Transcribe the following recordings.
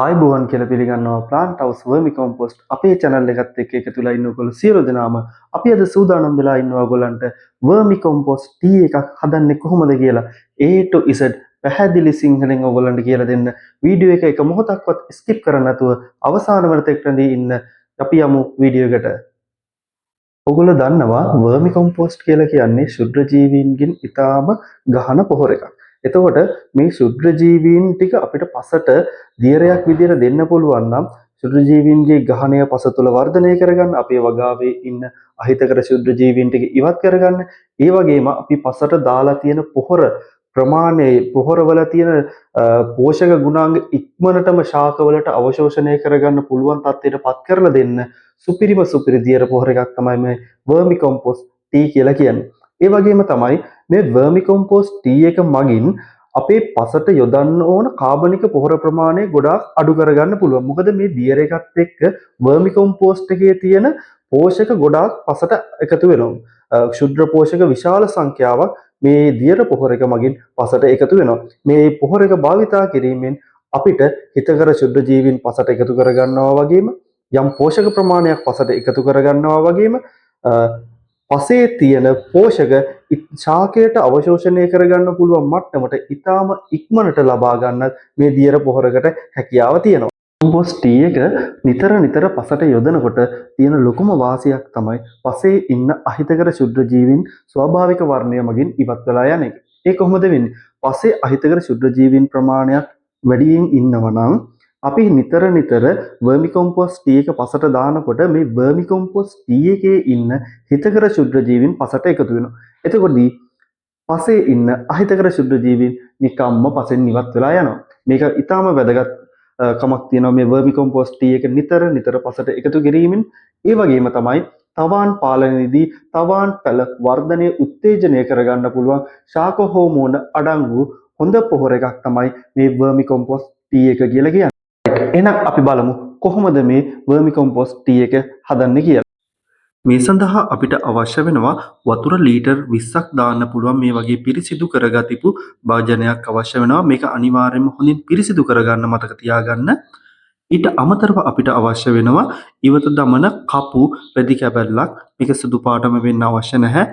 ආයිබෝවන් කියලා පිළිගන්නවා plant house වර්මි කොම්පොස්ට් අපේ channel එකත් එක්ක එකතු වෙලා ඉන්න ඔයගොල්ලෝ සියලු දෙනාම අපි අද සූදානම් වෙලා ඉන්නවා ඔයගොල්ලන්ට වර්මි කොම්පොස්ට් ටී එකක් හදන්නේ කොහොමද කියලා A to Z පැහැදිලි සිංහලෙන් ඔයගොල්ලන්ට කියලා දෙන්න වීඩියෝ එක එක මොහොතක්වත් ස්කිප් කරන්න නැතුව අවසාන වෙනට එක්කදී ඉන්න අපි යමු වීඩියෝ එකට. ඔයගොල්ලෝ දන්නවා වර්මි කොම්පොස්ට් කියලා කියන්නේ ශුද්‍ර ජීවීන්ගෙන් ඉතාම ගහන පොහොර එකක්. එතකොට මේ ශුද්‍ර ජීවීන් ටික අපිට පසට දියරයක් විදියට දෙන්න පුළුවන් නම් ශුද්‍ර ජීවීන්ගේ ගහණය පස තුළ වර්ධනය කරගන්න, අපේ වගාවේ ඉන්න අහිතකර ශුද්‍ර ජීවීන් ටික ඉවත් කරගන්න, ඒ වගේම අපි පසට දාලා තියෙන පොහොර ප්‍රමාණය, පොහොරවල තියෙන පෝෂක ගුණාංග ඉක්මනටම ශාකවලට අවශෝෂණය කරගන්න පුළුවන් තත්ත්වයට පත් කරලා දෙන්න සුපිරි දියර පොහොර එකක් තමයි මේ වර්මි කොම්පොස්ට් ටී කියලා කියන්නේ. ඒ වගේම තමයි මේ වර්මි කොම්පොස්ට් ටී එක මගින් අපේ පසට යොදන්න ඕන කාබනික පොහොර ප්‍රමාණය ගොඩාක් අඩු කරගන්න පුළුවන්. මොකද මේ දියර එකත් එක්ක වර්මි කොම්පොස්ට් එකේ තියෙන පෝෂක ගොඩාක් පසට එකතු වෙනවා. ක්ෂුද්‍ර පෝෂක විශාල සංඛ්‍යාවක් මේ දියර පොහොර එක මගින් පසට එකතු වෙනවා. මේ පොහොර එක භාවිතා කිරීමෙන් අපිට හිතකර ශුද්ධ ජීවීන් පසට එකතු කරගන්නවා වගේම යම් පෝෂක ප්‍රමාණයක් පසට එකතු කරගන්නවා වගේම පසේ තියෙන පෝෂක ශාකයට අවශෝෂණය කරගන්න පුළුවන් මට්ටමට ඉතාම ඉක්මනට ලබා ගන්න මේ දියර පොහොරකට හැකියාව තියෙනවා. කොම්පොස්ට් ටී එක නිතර පසට යොදනකොට තියෙන ලොකුම වාසියක් තමයි පසේ ඉන්න අහිතකර ශුද්‍ර ජීවීන් ස්වාභාවික වර්ණය මගින් ඉවත් වෙලා යන එක. ඒ කොහොමද වෙන්නේ? පසේ අහිතකර ශුද්‍ර ජීවීන් ප්‍රමාණයක් වැඩියෙන් ඉන්නවා නම් අපි නිතර වර්මි කොම්පොස්ට් ටී එක පසට දානකොට මේ වර්මි කොම්පොස්ට් ටී එකේ ඉන්න හිතකර ශුද්‍ර ජීවීන් පසට එකතු වෙනවා. එතකොටදී පසේ ඉන්න අහිතකර ශුද්‍ර ජීවීන් නිකම්ම පසෙන් ඉවත් වෙලා යනවා. මේක ඊටාම වැදගත් කමක් තියෙනවා මේ වර්මි කොම්පොස්ට් ටී එක නිතර පසට එකතු කිරීමෙන්. ඒ වගේම තමයි තවාන් පාලනයේදී තවාන් පැල වර්ධනය උත්තේජනය කරගන්න පුළුවන් ශාක හෝමෝන අඩංගු හොඳ පොහොර එකක් තමයි මේ වර්මි කොම්පොස්ට් ටී එක කියලා කියන්නේ. එහෙනම් අපි බලමු කොහොමද මේ වර්මි කොම්පොස්ට් ටී එක හදන්නේ කියලා. මේ සඳහා අපිට අවශ්‍ය වෙනවා වතුර ලීටර් 20ක් දාන්න පුළුවන් මේ වගේ පිරිසිදු කරගතිපු භාජනයක් අවශ්‍ය වෙනවා. මේක අනිවාර්යයෙන්ම හොඳින් පිරිසිදු කරගන්න මතක තියාගන්න. ඊට අමතරව අපිට අවශ්‍ය වෙනවා ඉවත දමන කපු රෙදි කැබැල්ලක්. මේක සුදු පාටම වෙන්න අවශ්‍ය නැහැ.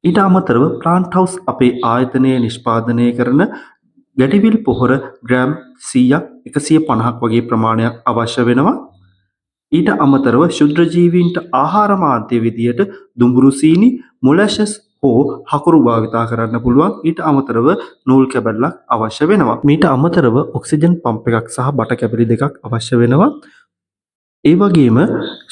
ඊට අමතරව ප්ලාන්ට් හවුස් අපේ ආයතනයේ නිෂ්පාදනය කරන ගැටිවිල් පොහොර ග්‍රෑම් 100ක් 150ක් වගේ ප්‍රමාණයක් අවශ්‍ය වෙනවා. ඊට අමතරව ශුද්‍ර ජීවීන්ට ආහාර මාධ්‍ය විදියට දුඹුරු සීනි, මොලැසස් හෝ හකුරු භාවිතා කරන්න පුළුවන්. ඊට අමතරව නූල් කැබැල්ලක් අවශ්‍ය වෙනවා. මීට අමතරව ඔක්සිජන් පම්ප් එකක් සහ බට කැබලි දෙකක් අවශ්‍ය වෙනවා. ඒ වගේම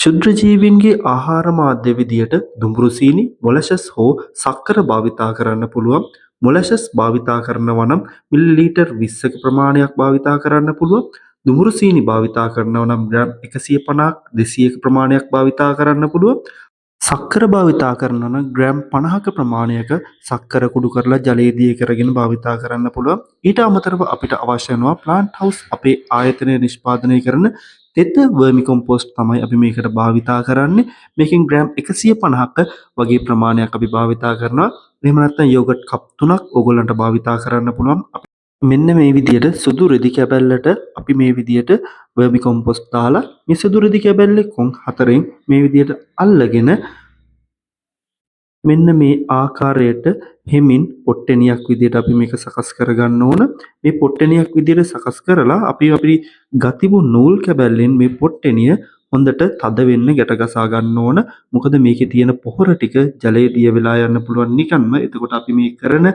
ශුද්‍ර ජීවීන්ගේ ආහාර මාධ්‍ය විදියට දුඹුරු සීනි, මොලැසස් හෝ සක්කර භාවිතා කරන්න පුළුවන්. මොලැසස් භාවිතා කරනවා නම් මිලිලීටර් 20ක ප්‍රමාණයක් භාවිතා කරන්න පුළුවන්. දුඹුරු සීනි භාවිතා කරනවා නම් ග්‍රෑම් 150ක් 200ක ප්‍රමාණයක් භාවිතා කරන්න පුළුවන්. සක්කර භාවිතා කරනවා නම් ග්‍රෑම් 50ක ප්‍රමාණයක සක්කර කුඩු කරලා ජලයේ දී කරගෙන භාවිතා කරන්න පුළුවන්. ඊට අමතරව අපිට අවශ්‍ය වෙනවා ප්ලාන්ට් හවුස් අපේ ආයතනයේ නිෂ්පාදනය කරන තෙත වර්මි කොම්පොස්ට් තමයි අපි මේකට භාවිතා කරන්නේ. මේකෙන් ග්‍රෑම් 150ක වගේ ප්‍රමාණයක් අපි භාවිතා කරනවා. එහෙම නැත්නම් යෝගට් කප් 3ක් ඕගොල්ලන්ට භාවිතා කරන්න පුළුවන්. මෙන්න මේ විදියට සුදු රෙදි කැබැල්ලට අපි මේ විදියට වර්මි කොම්පොස්ට් දාලා මේ සුදු රෙදි කැබැල්ලේ කොන් හතරෙන් මේ විදියට අල්ලගෙන මෙන්න මේ ආකාරයට හෙමින් පොට්ටනියක් විදියට අපි මේක සකස් කරගන්න ඕන. මේ පොට්ටනියක් විදියට සකස් කරලා අපි ගතිමු නූල් කැබැල්ලෙන් මේ පොට්ටනිය හොඳට තද වෙන්න ගැට ගසා ගන්න ඕන. මොකද මේකේ තියෙන පොහොර ටික ජලයේ දිය වෙලා යන්න පුළුවන් නිකන්ම. එතකොට අපි මේ කරන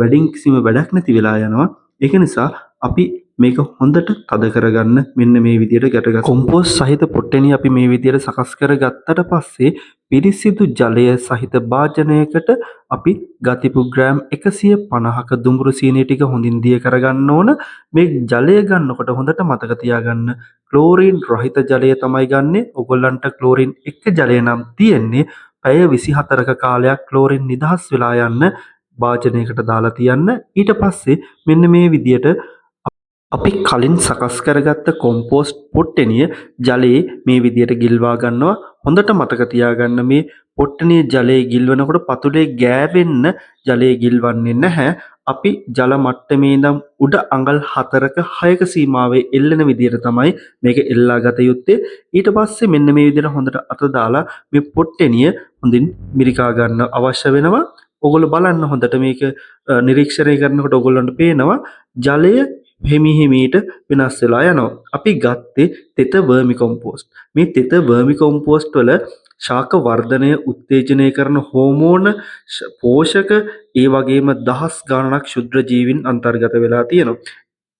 වැඩින් කිසිම වැඩක් නැති වෙලා යනවා. ඒක නිසා අපි මේක හොඳට තද කරගන්න මෙන්න මේ විදියට ගැට ගන්න. කොම්පෝස්ට් සහිත පොට්ටනිය අපි මේ විදියට සකස් කරගත්තට පස්සේ පිරිසිදු ජලය සහිත භාජනයකට අපි ගතිපු ග්‍රෑම් 150ක දුඹුරු සීනි ටික හොඳින් දිය කරගන්න ඕන. මේ ජලය ගන්නකොට හොඳට මතක තියාගන්න ක්ලෝරින් රහිත ජලය තමයි ගන්නෙ. ඔයගොල්ලන්ට ක්ලෝරින් එක්ක ජලය නම් තියෙන්නේ. පැය 24ක කාලයක් ක්ලෝරින් නිදහස් වෙලා යන්න භාජනයකට දාලා තියන්න. ඊට පස්සේ මෙන්න මේ විදියට අපි කලින් සකස් කරගත්ත කොම්පෝස්ට් පොට්ටනිය ජලයේ මේ විදියට ගිල්වා ගන්නවා. හොඳට මතක තියාගන්න මේ පොට්ටනිය ජලයේ ගිල්වනකොට පතුලේ ගෑවෙන්න ජලයේ ගිල්වන්නේ නැහැ. අපි ජල මට්ටමේ ඉඳන් උඩ අඟල් 4ක 6ක සීමාවේ එල්ලෙන විදිහට තමයි මේක එල්ලා ගත යුත්තේ. ඊට පස්සේ මෙන්න මේ විදිහට හොඳට අත දාලා මේ පොට්ටෙනිය හොඳින් මිරිකා ගන්න අවශ්‍ය වෙනවා. ඔයගොල්ලෝ බලන්න හොඳට මේක නිරීක්ෂණය කරනකොට ඔයගොල්ලන්ට පේනවා ජලය හිමිහිමීට වෙනස් වෙලා යනවා. අපි ගත්තේ තෙත වර්මි කොම්පෝස්ට්. මේ තෙත වර්මි කොම්පෝස්ට් වල ශාක වර්ධනය උත්තේජනය කරන හෝමෝන පෝෂක ඒ වගේම දහස් ගණනක් ක්ෂුද්‍ර ජීවීන් අන්තර්ගත වෙලා තියෙනවා.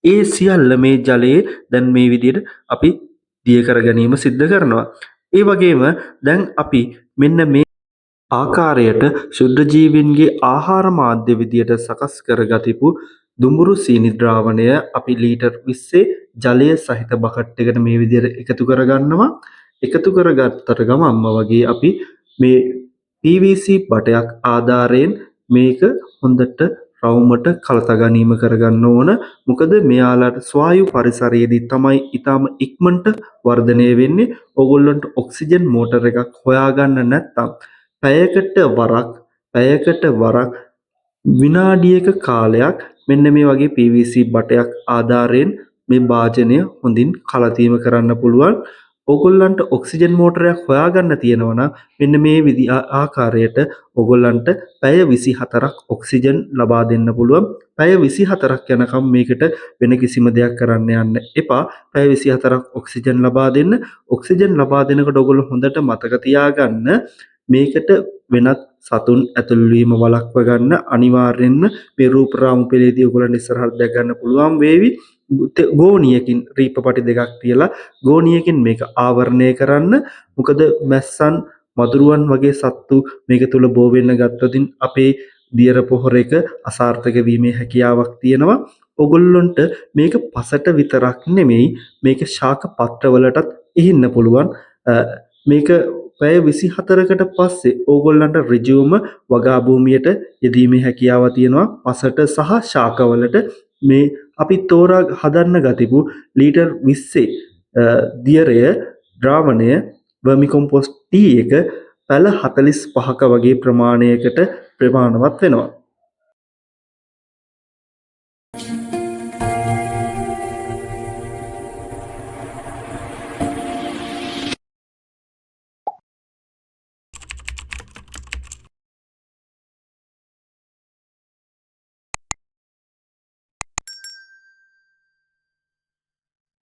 ඒ සියල්ල මේ ජලයේ දැන් මේ විදිහට අපි දිය කර ගැනීම සිද්ධ කරනවා. ඒ වගේම දැන් අපි මෙන්න මේ ආකාරයට ක්ෂුද්‍ර ජීවීන්ගේ ආහාර මාධ්‍ය විදියට සකස් කරගතිපු දුඹුරු සීනි ද්‍රාවණය අපි ලීටර් 20 ජලය සහිත බකට් එකට මේ විදියට එකතු කරගන්නවා. එකතු කරගත්තට ගමන්ම වගේ අපි මේ PVC බටයක් ආධාරයෙන් මේක හොඳට රවුමට කලතා ගැනීම කරගන්න ඕන. මොකද මෙයාලට ස්වායු පරිසරයේදී තමයි ඊටම ඉක්මනට වර්ධනය වෙන්නේ. ඕගොල්ලන්ට ඔක්සිජන් මෝටර් එකක් හොයාගන්න නැත්නම් පැයකට වරක් විනාඩියක කාලයක් මෙන්න මේ වගේ PVC බටයක් ආධාරයෙන් මේ භාජනය හොඳින් කලතීම කරන්න පුළුවන්. ඕගොල්ලන්ට ඔක්සිජන් මෝටරයක් හොයාගන්න තියෙනවා නම් මෙන්න මේ ආකාරයට ඕගොල්ලන්ට පැය 24ක් ඔක්සිජන් ලබා දෙන්න පුළුවන්. පැය 24ක් යනකම් මේකට වෙන කිසිම දෙයක් කරන්න යන්න එපා. පැය 24ක් ඔක්සිජන් ලබා දෙන්න. ඔක්සිජන් ලබා දෙනකොට ඕගොල්ලෝ හොඳට මතක තියාගන්න මේකට වෙනත් සතුන් ඇතුල් වීම වළක්ව ගන්න අනිවාර්යෙන්ම මේ රූප රාමු පෙළේදී ඔයගොල්ලන් ඉස්සරහට දැක් ගන්න පුළුවන් වේවි. ගෝණියකින් රීපපටි දෙකක් තියලා ගෝණියකින් මේක ආවරණය කරන්න. මොකද මැස්සන් මදුරුවන් වගේ සත්තු මේක තුල බෝ වෙන්න ගත්තොතින් අපේ දියර පොහොර එක අසාර්ථක වීමේ හැකියාවක් තියෙනවා. ඔගොල්ලොන්ට මේක පසට විතරක් නෙමෙයි මේක ශාක පත්‍රවලටත් ඉහින්න පුළුවන්. මේක පැය 24කට පස්සේ ඕගොල්ලන්ට ඍජුවම වගා භූමියට යෙදීමේ හැකියාව තියෙනවා. පසට සහ ශාකවලට මේ අපි තෝරා හදන්න ගතිපු ලීටර් 20 දියරය ද්‍රාවණය වර්මි කොම්පෝස්ට් T එක පැල 45ක වගේ ප්‍රමාණයකට ප්‍රමාණවත් වෙනවා.